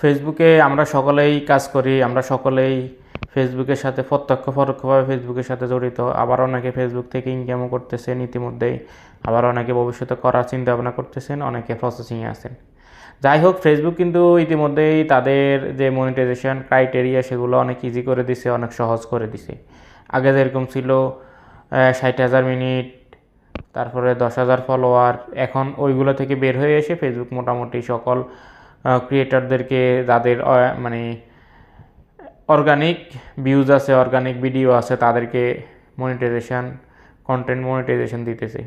ফেসবুকে আমরা সকলেই কাজ করি, আমরা সকলেই ফেসবুকের সাথে প্রত্যক্ষ পরোক্ষভাবে ফেসবুকের সাথে জড়িত। আবার অনেকে ফেসবুক থেকে ইনকামও করতেছেন ইতিমধ্যেই, আবার অনেকে ভবিষ্যতে করার চিন্তা ভাবনা করতেছেন, অনেকে প্রসেসিংয়ে আছেন। যাই হোক, ফেসবুক কিন্তু ইতিমধ্যেই তাদের যে মনিটাইজেশন ক্রাইটেরিয়া সেগুলো অনেক ইজি করে দিছে, অনেক সহজ করে দিছে। আগে যেরকম ছিল 60,000 মিনিট, তারপরে 10,000 ফলোয়ার, এখন ওইগুলো থেকে বের হয়ে এসে ফেসবুক মোটামুটি সকল ক্রিয়েটারদেরকে যাদের মানে অর্গানিক ভিউজ আছে, অর্গানিক ভিডিও আছে, তাদেরকে মনিটাইজেশন, কন্টেন্ট মনিটাইজেশন দিতেছে।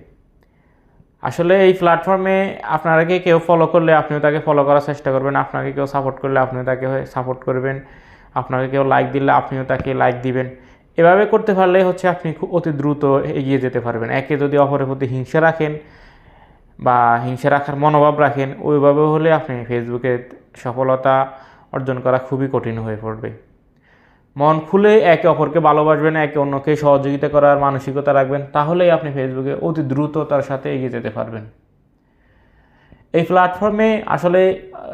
আসলে এই প্ল্যাটফর্মে আপনাকে কেউ ফলো করলে আপনিও তাকে ফলো করার চেষ্টা করবেন, আপনাকে কেউ সাপোর্ট করলে আপনিও তাকে সাপোর্ট করবেন, আপনাকে কেউ লাইক দিলে আপনিও তাকে লাইক দিবেন। এভাবে করতে পারলে হচ্ছে আপনি খুব অতি দ্রুত এগিয়ে যেতে পারবেন। একে যদি অপরের প্রতি হিংসা রাখেন বা হিংসা রাখার মনোভাব রাখেন, ওইভাবে হলে আপনি ফেসবুকে সফলতা অর্জন করা খুবই কঠিন হয়ে পড়বে। মন খুলে একে অপরকে ভালোবাসবেন, একে অন্যকে সহযোগিতা করার মানসিকতা রাখবেন, তাহলেই আপনি ফেসবুকে অতি দ্রুততার সাথে এগিয়ে যেতে পারবেন। এই প্ল্যাটফর্মে আসলে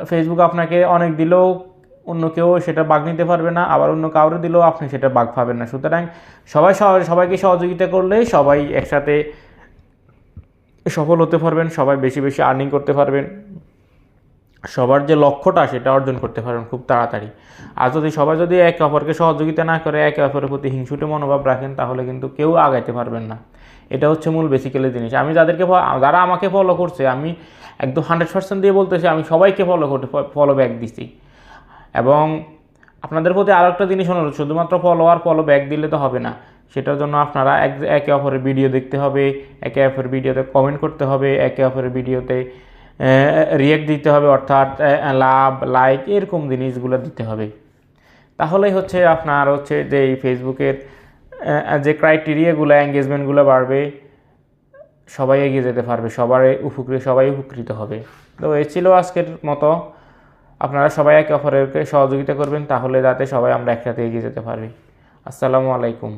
ফেসবুক আপনাকে অনেক দিলেও অন্য কেউ সেটা ভাগ নিতে পারবে না, আবার অন্য কাউরে দিলেও আপনি সেটা ভাগ পাবেন না। সুতরাং সবাইকে সহযোগিতা করলে সবাই একসাথে সফল হতে পারবেন, সবাই বেশি বেশি আর্নিং করতে পারবেন, সবার যে লক্ষ্যটা সেটা অর্জন করতে পারবেন খুব তাড়াতাড়ি। আর সবাই যদি একে অপরকে সহযোগিতা না করে, একে অপরের প্রতি হিংসুটে মনোভাব রাখেন, তাহলে কিন্তু কেউ আগাইতে পারবেন না। এটা হচ্ছে মূল বেসিক্যালি জিনিস। যারা আমাকে ফলো করছে, আমি একদম 100% দিয়ে বলতেছি, আমি সবাইকে ফলো ব্যাক দিছি। এবং আপনাদের প্রতি আরও একটা জিনিস অনুরোধ, শুধুমাত্র ফলো ব্যাক দিলে তো হবে না। সেটার জন্য আপনারা একে অপরের ভিডিও দেখতে হবে, একে অপরের ভিডিওতে কমেন্ট করতে হবে, একে অপরের ভিডিওতে রিয়েক্ট দিতে হবে, অর্থাৎ লাভ, লাইক, এরকম জিনিসগুলো দিতে হবে। তাহলেই হচ্ছে আপনার হচ্ছে যে এই ফেসবুকের যে ক্রাইটেরিয়াগুলো, এঙ্গেজমেন্টগুলো বাড়বে, সবাই এগিয়ে যেতে পারবে, সবাই উপকৃত হবে। তো এই ছিল আজকের মতো। আপনারা সবাই একে অপরকে সহযোগিতা করবেন, তাহলে যাতে সবাই আমরা একসাথে এগিয়ে যেতে পারি। আসসালামু আলাইকুম।